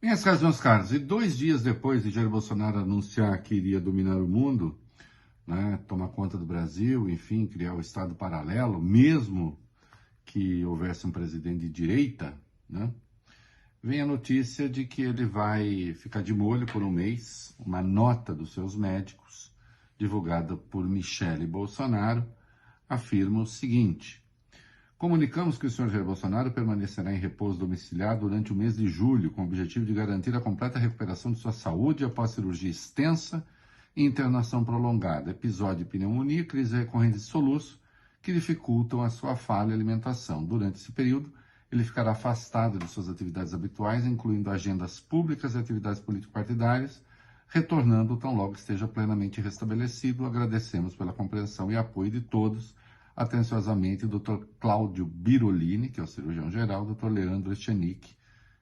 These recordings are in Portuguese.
Minhas caras, meus caros, e 2 dias depois de Jair Bolsonaro anunciar que iria dominar o mundo, né, tomar conta do Brasil, enfim, criar o Estado paralelo, mesmo que houvesse um presidente de direita, né, vem a notícia de que ele vai ficar de molho por um mês. Uma nota dos seus médicos, divulgada por Michele Bolsonaro, afirma o seguinte: comunicamos que o senhor Jair Bolsonaro permanecerá em repouso domiciliar durante o mês de julho, com o objetivo de garantir a completa recuperação de sua saúde após cirurgia extensa e internação prolongada, episódio de pneumonia, crise recorrente de soluço, que dificultam a sua fala e alimentação. Durante esse período, ele ficará afastado de suas atividades habituais, incluindo agendas públicas e atividades político-partidárias, retornando tão logo esteja plenamente restabelecido. Agradecemos pela compreensão e apoio de todos. Atenciosamente, Dr. Cláudio Birolini, que é o cirurgião-geral, Dr. Leandro Echenique,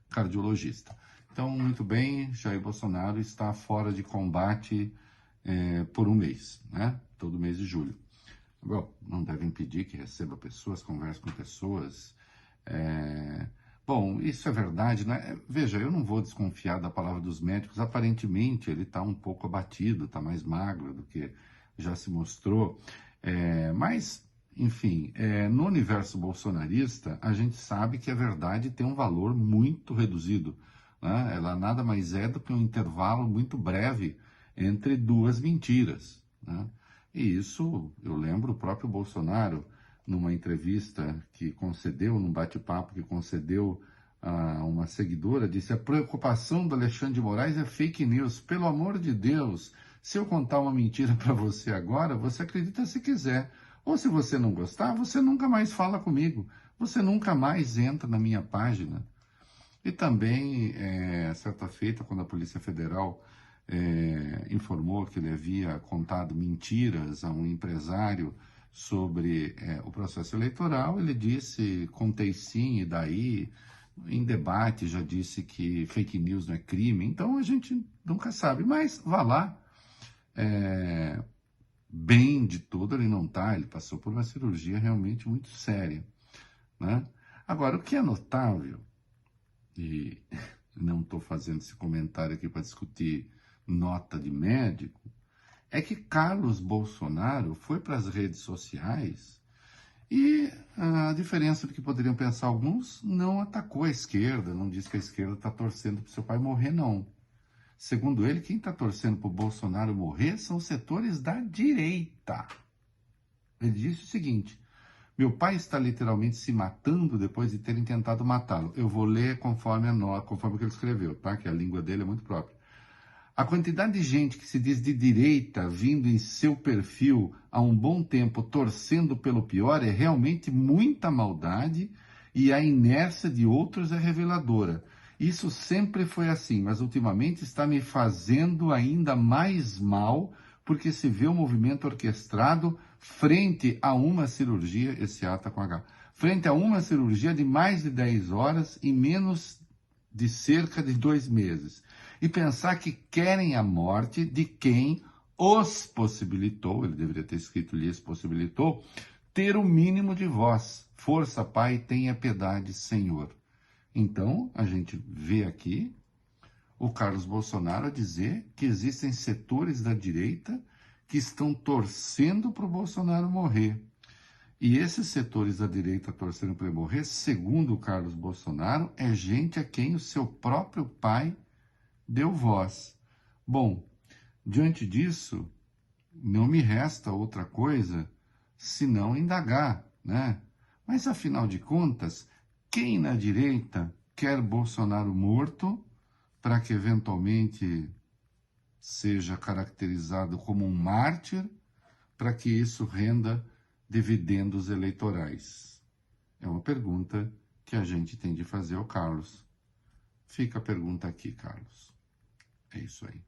cardiologista. Então, muito bem, Jair Bolsonaro está fora de combate por um mês, né? Todo mês de julho. Bom, não deve impedir que receba pessoas, converse com pessoas. Bom, isso é verdade, né? Veja, eu não vou desconfiar da palavra dos médicos. Aparentemente, ele está um pouco abatido, está mais magro do que já se mostrou. Mas enfim, no universo bolsonarista, a gente sabe que a verdade tem um valor muito reduzido, né? Ela nada mais é do que um intervalo muito breve entre duas mentiras, né? E isso, eu lembro o próprio Bolsonaro, numa entrevista que concedeu, num bate-papo que concedeu a uma seguidora, disse: a preocupação do Alexandre de Moraes é fake news. Pelo amor de Deus, se eu contar uma mentira para você agora, você acredita se quiser. Ou se você não gostar, você nunca mais fala comigo. Você nunca mais entra na minha página. E também, certa feita, quando a Polícia Federal informou que ele havia contado mentiras a um empresário sobre o processo eleitoral, ele disse: contei sim, e daí, em debate, já disse que fake news não é crime. Então a gente nunca sabe, mas vá lá. Bem de tudo ele não está, ele passou por uma cirurgia realmente muito séria, né? Agora, o que é notável, e não estou fazendo esse comentário aqui para discutir nota de médico, é que Carlos Bolsonaro foi para as redes sociais e, a diferença do que poderiam pensar alguns, não atacou a esquerda, não disse que a esquerda está torcendo para o seu pai morrer, não. Segundo ele, quem está torcendo para o Bolsonaro morrer são os setores da direita. Ele disse o seguinte: meu pai está literalmente se matando depois de terem tentado matá-lo. Eu vou ler conforme conforme o que ele escreveu, tá? Que a língua dele é muito própria. A quantidade de gente que se diz de direita vindo em seu perfil há um bom tempo torcendo pelo pior é realmente muita maldade, e a inércia de outros é reveladora. Isso sempre foi assim, mas ultimamente está me fazendo ainda mais mal, porque se vê um movimento orquestrado frente a uma cirurgia, esse A tá com H, frente a uma cirurgia de mais de 10 horas em menos de cerca de 2 meses. E pensar que querem a morte de quem os possibilitou, ele deveria ter escrito lhes possibilitou, ter o mínimo de voz. Força, Pai, tenha piedade, Senhor. Então, a gente vê aqui o Carlos Bolsonaro dizer que existem setores da direita que estão torcendo para o Bolsonaro morrer. E esses setores da direita torcendo para ele morrer, segundo o Carlos Bolsonaro, é gente a quem o seu próprio pai deu voz. Bom, diante disso, não me resta outra coisa senão indagar, né? Mas, afinal de contas, quem na direita quer Bolsonaro morto para que eventualmente seja caracterizado como um mártir, para que isso renda dividendos eleitorais? É uma pergunta que a gente tem de fazer ao Carlos. Fica a pergunta aqui, Carlos. É isso aí.